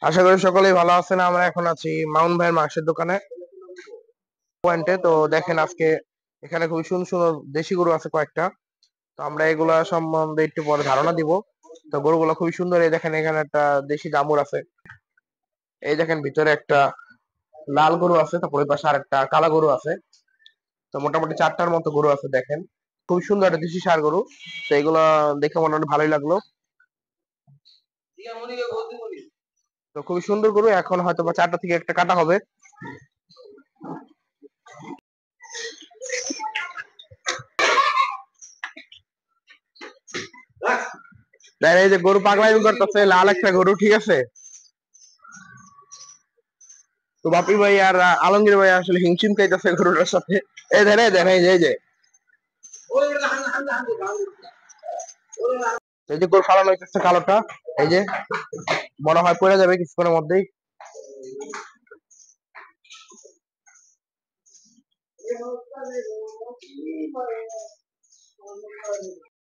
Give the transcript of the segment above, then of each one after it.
আশা করি সকলেই ভালো আছেন। আমরা এখন আছি মাউন্ট ভাইয়ের মাংসের দোকানে পয়েন্টে। তো দেখেন আজকে এখানে খুবই সুন্দর সুন্দর দেশি গরু আছে কয়েকটা। তো আমরা এগুলা সম্বন্ধে একটু পরে ধারণা দিব। তো গরুগুলো খুবই সুন্দর। এই দেখেন এখানে একটা দেশি দামুর আছে। এই দেখেন ভিতরে একটা লাল গরু আছে, তারপরে পাশে আর একটা কালা গরু আছে। তো মোটামুটি চারটার মতো গরু আছে দেখেন। খুবই সুন্দর একটা দেশি ষাঁড় গরু। তো এগুলা দেখে মোটামুটি ভালোই লাগলো। তো খুবই সুন্দর গরু। এখন হয়তো বা 4টা থেকে একটা কাটা হবে। দেখেন এই যে গরু পাগলামি করতেছে, লাল একটা গরু, ঠিক আছে। তো বাপি ভাই আর আলমগীর ভাই আসলে হিমশিম খাইতেছে গরুটার সাথে। এই দেখেন এই দেখেন এই যে এই যে গরু ফালানো হইতেছে কালোটা। এই যে মনে হয় পড়ে যাবে কিছুক্ষণের মধ্যেই।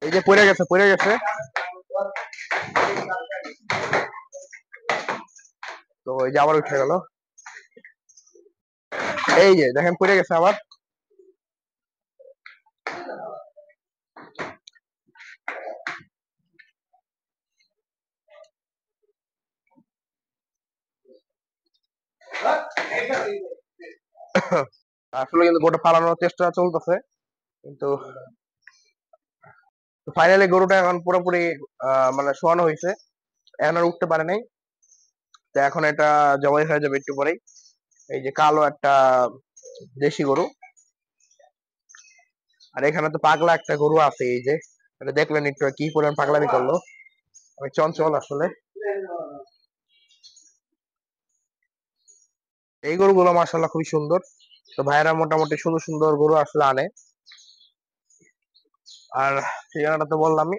এই যে পড়ে গেছে পড়ে গেছে। তো এই যে আবার উঠে গেল। এই যে দেখেন পড়ে গেছে আবার। আসলে কিন্তু গরুটা ফালানোর চেষ্টা চলতেছে, কিন্তু ফাইনালি গরুটা এখন পুরোপুরি মানে শোয়ানো হয়েছে। এখন আর উঠতে পারে নাই। তো এখন এটা জবাই হয়ে যাবে একটু পরেই। এই যে কালো একটা দেশি গরু। আর এখানে তো পাগলা একটা গরু আছে। এই যে এটা দেখলেন একটু কি পরিমাণ পাগলামি করলো। অনেক চঞ্চল আসলে এই গরুগুলো, মাশাআল্লাহ খুবই সুন্দর। তো ভাইয়েরা মোটামুটি সুন্দর সুন্দর গরু আসলে আনে। আর ঠিকানাটা তো বললামই,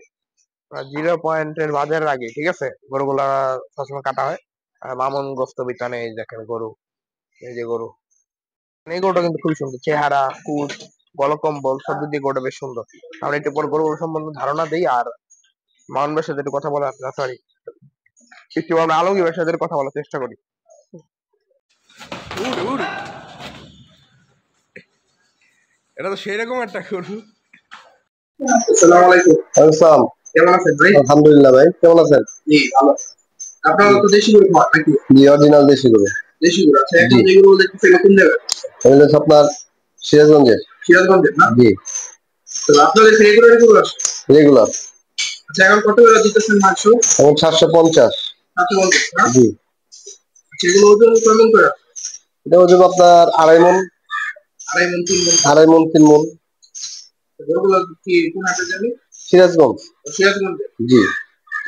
0 পয়েন্টের বাজারের আগে, ঠিক আছে। গরুগুলা সবসময় কাটা হয়। আর মামুন গোস্ত বিতানে এই দেখেন গরু। এই যে গরু, এই গরুটা কিন্তু খুবই সুন্দর, চেহারা, কুচ, গলকম্বল সব দিক দিয়ে গরুটা বেশ সুন্দর। আমরা একটু পর গরু সম্বন্ধে ধারণা দিই। আর মামুন ভাইয়ের সাথে একটু কথা বলা, সরি একটু আমরা আলমগীর ভাইয়ের সাথে কথা বলার চেষ্টা করি। এটা তো সেই রকম একটা গরু। আসসালামু আলাইকুম। আসসালাম। কেমন আছেন ভাই? আলহামদুলিল্লাহ ভাই, কেমন আছেন? জি ভালো। আপনারা তো দেশি গরু খাওয়ান নাকি? জি, অরিজিনাল দেশি গরু। দেশি গরু। আচ্ছা, এখন জি, যে গরু দেখতেছি নতুন জায়গায়, এগুলো হচ্ছে আপনার সিরাজগঞ্জের। সিরাজগঞ্জের না? জি, তো আপনাদের সেই রেগুলার গরু আসে? রেগুলার। আচ্ছা, এখন কত করে দিতেছেন মাংস? এখন 750। 750 না? জি, আচ্ছা, এগুলো ওজন কেমন করে? এটা ওজন আপনার 2.5 মণ। 2.5 মণ 3 মণ? 2.5 মণ 3 মণ। গরুগুলো কি কোন হাটে যাবে? সিরাজগঞ্জ। সিরাজগঞ্জে? জি,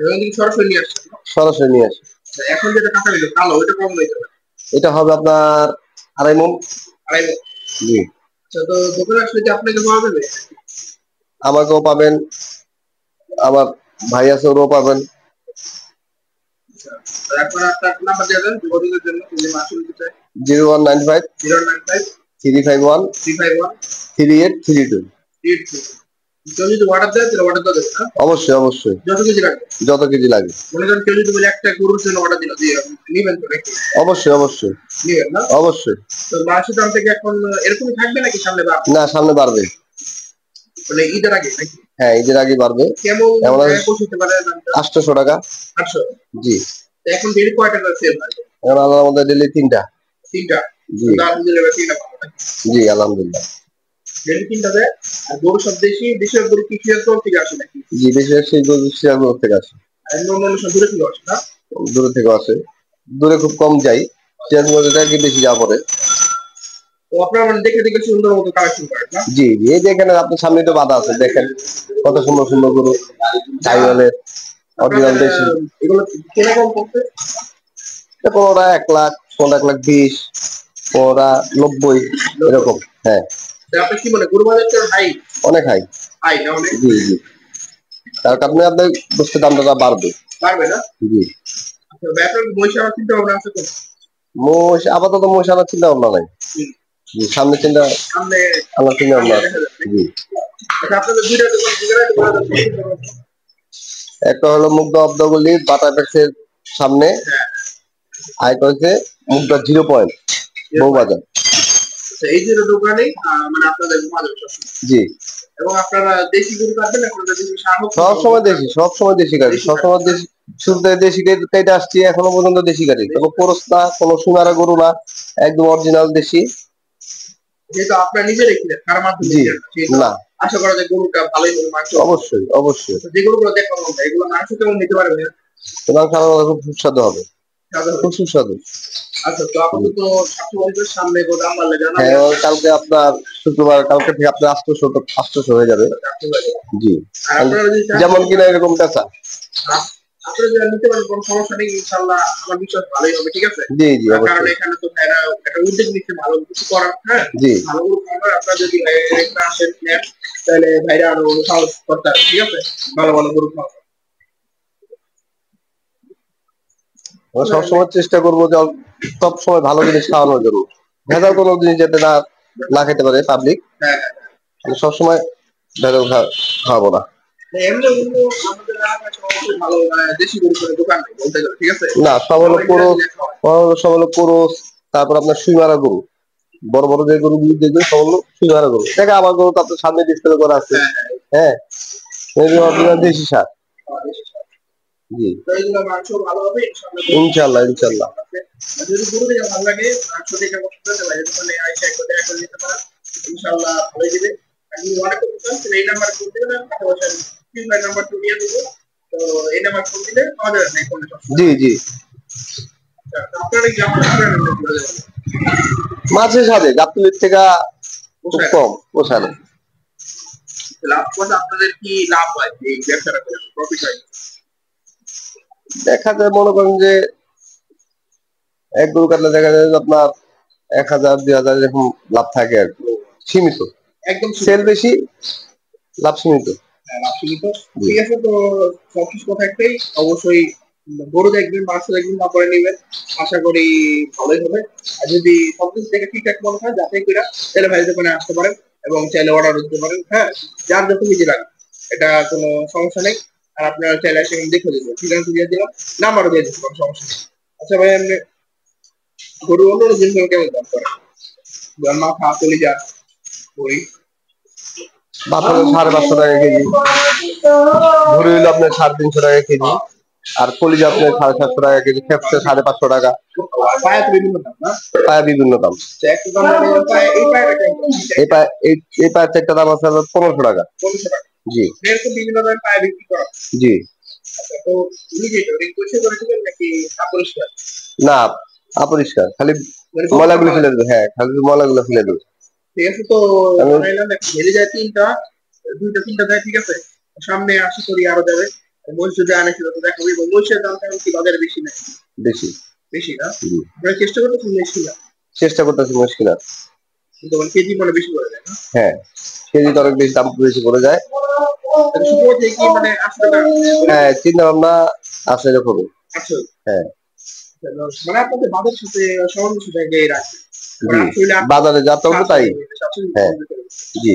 ওখান থেকে সরাসরি নিয়ে আসছেন না? সরাসরি নিয়ে আসি। আচ্ছা, এখন যেটা কাটা হইলো কালো, ওইটা কম হয়ে যাবে? এটা হবে আপনার 2.5 মণ। 2.5 মণ। জি, আচ্ছা, তো দোকানে আসলে কি আপনাকে পাওয়া যাবে? আমাকেও পাবেন, আমার ভাই আছে ওরও পাবেন। আচ্ছা, তো একবার আপনার নাম্বার দিয়ে দেন যোগাযোগের জন্য, যদি মাংস নিতে চাই। 0195 095 351 351 3832। 82। কেউ যদি অর্ডার দেয় তাহলে অর্ডার দেওয়া যাবে না? অবশ্যই অবশ্যই, যত কেজি লাগবে? যত কেজি লাগে। মনে করেন কেউ যদি বলে একটা গরুর জন্য অর্ডার দিল, দিয়ে নিবেন তো নাকি? অবশ্যই অবশ্যই নিবেন না? অবশ্যই। তো মাংসের দাম থেকে এখন এরকমই থাকবে নাকি সামনে বাড়বে? না, সামনে বাড়বে। মানে ঈদের আগে নাকি? হ্যাঁ, ঈদের আগে বাড়বে। কেমন এমন জায়গায় পৌঁছতে পারে দামটা? 800 টাকা। 800? জি, তো এখন ডেলি কয় টাকা সেল হয়? এখন আল্লাহর মধ্যে ডেলি 3টা। 3টা? জি, তো আলহামদুলিল্লাহ 3টা ভালো নাকি? জি আলহামদুলিল্লাহ। ডেলি 3টা দেয়। আর গরু সব দেশের গরু কি সিরাজগঞ্জ থেকে আসে নাকি? জি, দেশের সেই সিরাজগঞ্জ থেকে আসে। আর অন্যান্য সব দূরে থেকে আসে না? দূরে থেকে আসে। দূরে খুব কম যাই, সিরাজগঞ্জটা কি বেশি যা পড়ে। তো আপনারা মানে দেখে দেখে সুন্দর মতো কালেকশন করেন না? জি জি, এই যে এখানে আপনার সামনে তো বাধা আছে, দেখেন কত সুন্দর সুন্দর গরু, টাইওয়ালের আপনাদের অরিজিনাল দেশি। এগুলো কিরকম করতে? কোনোটা 1 লাখ, কোনোটা 1,20,000, কোনোটা 90 এরকম। হ্যাঁ, আপনি কি মনে গরু বাজার হাই? অনেক হাই। হাই না অনেক? জি জি, তার কারণে আপনার গোষ্ঠীর দামটা বাড়বে। পারবে না? জি, আচ্ছা, ব্যাপার মহিষ আনার চিন্তা ভাবনা আছে তো? মোষ আপাতত মোষ আনার চিন্তা ভাবনা নাই। হুম। জি, সামনে চিন্তা সামনে আনার চিন্তা সামনে ভাবনা আছে। দেখা যাবে। জি, আচ্ছা, আপনাদের দুইটা দোকান ঠিকানা বলে দেন। একটা হলো মুগ্ধ অব্দগলি বাটা প্যাক্সের সামনে, হ্যাঁ। আরেকটা হচ্ছে মুগদা 0 পয়েন্ট বউবাজার। এই যে দোকানে মানে আপনাদের মাঝে জি, এবং আপনারা দেশি গরু কাটবেন, আপনারা দেশি শামুক সব সময় দেশি কাটি, সবসময় দেশি। শুরুতে দেশি কেটে আসছি, এখনো পর্যন্ত দেশি কাটি, কোনো কোরস না, কোনো সোনারা গরু না, একদম অরিজিনাল দেশি। যেহেতু আপনারা নিজে রেখেছেন তার মাধ্যমে জি, না, আশা করা যায় গরুটা ভালোই হবে, মাংস অবশ্যই অবশ্যই যে গরুগুলো দেখানো হবে এগুলো মাংস কেমন নিতে পারবে? মাংস আমার খুব সুস্বাদু হবে, খুব সুস্বাদু। আচ্ছা, তো আপাতত স্বাস্থ্য সামনে দাম বাড়লে জানাবেন। হ্যাঁ, কালকে আপনার শুক্রবার, কালকে থেকে আপনার 800 হয়ে যাবে। জি, যেমন কিনা এরকম পেঁচা। আপনারা যারা নিতে পারেন কোনো সমস্যা নেই, ইনশাআল্লাহ আমার বিশ্বাস ভালোই হবে, ঠিক আছে? জি জি, কারণ অবশ্যই। এখানে তো ভাইরা একটা উদ্যোগ নিচ্ছে ভালো কিছু করার, হ্যাঁ জি, ভালো করে খাবার। আপনারা যদি ভাইরা আসেন নেন, তাহলে ভাইরা আরো সাহস করতে হবে, ঠিক আছে? ভালো ভালো গরু খাওয়া। আমরা সবসময় চেষ্টা করবো যে সব সময় ভালো জিনিস খাওয়ানোর জন্য, ভেজাল কোনো জিনিস যাতে না না খেতে পারে পাবলিক। হ্যাঁ, আমি সবসময় ভেজাল খাওয়াবো না। এমনি কিন্তু আমাদের এলাকায় সবচেয়ে ভালো দেশি গরু করে দোকান নেই বলতে গেলে, ঠিক আছে? না, সব হলো কোরস, সব হলো কোরস, তারপর আপনার সুইমারা গরু, বড় বড় যে গরুগুলো দেখবেন সব হলো সুইমারা গরু। দেখা আমার গরু তো আপনার সামনে ডিসপ্লে করা আছে। হ্যাঁ, এগুলো আপনার দেশি সার। জি, এগুলো মাংস ভালো হবে ইনশাল্লাহ ইনশাল্লাহ। যদি গরু দেখে ভালো লাগে, মাংস দেখে পছন্দ হতে পারে, তাহলে আইসা একবার দেখা করে নিতে পারেন, ইনশাল্লাহ ভালোই দিবে। আর যদি মনে করতে চান তাহলে এই নাম্বার ফোন দিবেন, কথা বলছেন ফিল্ডার নাম্বারটা দিয়ে দেবো। তো এই নাম্বার ফোন দিলে পাওয়া যাবে না ফোনে। জি জি, আপনারা কি আপনার করে দেবেন? মাছের সাথে গাবতলির থেকে খুব কম পোষানো। লাভ করলে আপনাদের কি লাভ হয় এই ব্যবসাটা করে, প্রফিট হয়? দেখা যায় মনে করেন যে এক গরু কাটলে দেখা যায় যে আপনার 1000 2000 এরকম লাভ থাকে আর কি, সীমিত। একদম সেল বেশি, লাভ সীমিত। লাভ সীমিত। ঠিক আছে, তো সবকিছু কথা একটাই, অবশ্যই গরু দেখবেন, মাংস দেখবেন, তারপরে নেবেন, আশা করি ভালোই হবে। আর যদি সবকিছু দেখে ঠিকঠাক মনে হয় যাচাই করে, তাহলে ভাই দোকানে আসতে পারেন এবং চাইলে অর্ডার দিতে পারেন। হ্যাঁ, যার যত কিছু লাগে এটা কোনো সমস্যা নেই। আর আপনারা চাইলে এসে দেখে দিবেন, ঠিকানা দিয়ে দিলাম, নাম্বারও দিয়ে দিচ্ছি, কোনো সমস্যা নেই। আচ্ছা ভাই, আপনি গরু অন্য জিনিস কেমন দাম করে? মাথা, কলিজা, বড়ি মাত্র 550 টাকা কেজি, ভুড়ি হইলো আপনার 350 টাকা কেজি, আর কলিজা আপনার 750 টাকা কেজি, খেপসে 550 টাকা। পায়া তো বিভিন্ন দাম না? পায়া বিভিন্ন দাম। একটু দাম এই পায়াটা কেমন? এই পায়ের চারটা দাম আছে 1500 টাকা। 1500 টাকা। জি এরকম বিভিন্ন ধরনের পায়া বিক্রি করা। জি। আচ্ছা, তো উনি যেটা পরিষ্কার করে দিবেন নাকি অপরিষ্কার? না, অপরিষ্কার, খালি ময়লাগুলো ফেলে দেবে। হ্যাঁ, খালি ময়লাগুলো ফেলে দেবে। ঠিক আছে, তো বানাইলাম ঘেরে যায় তিনটা, দুইটা তিনটা দেয়, ঠিক আছে? সামনে আশি করি আরো যাবে। মহিষ যদি আনে সেটা তো দেখাবো। এবং মহিষের দাম কেমন কি বাজারে বেশি না? বেশি বেশি না? আমরা চেষ্টা করতেছি বেশি না, চেষ্টা করতেছি মুশকিল না, কিন্তু কেজি মানে বেশি পড়ে যায় না? হ্যাঁ, কেজি তো অনেক বেশি দাম বেশি পড়ে যায়। শুক্রবার থেকে কি মানে 80 টাকা? হ্যাঁ, চিন্তা ভাবনা আছে এরকম। আচ্ছা, হ্যাঁ, মানে আপনাদের বাজার সাথে সামঞ্জস্য জায়গায় রাখবে। জি, বাজারে যা চলবে তাই। হ্যাঁ, জি,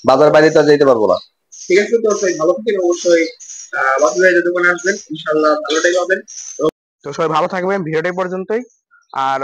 বাজার বাইরে তো যেতে পারবো না। ঠিক আছে, তো ভালো থাকেন অবশ্যই। বাজারে দোকানে আসবেন, ইনশাআল্লাহ ভালোটাই পাবেন। তো সবাই ভালো থাকবেন, ভিডিওটা পর্যন্তই। আর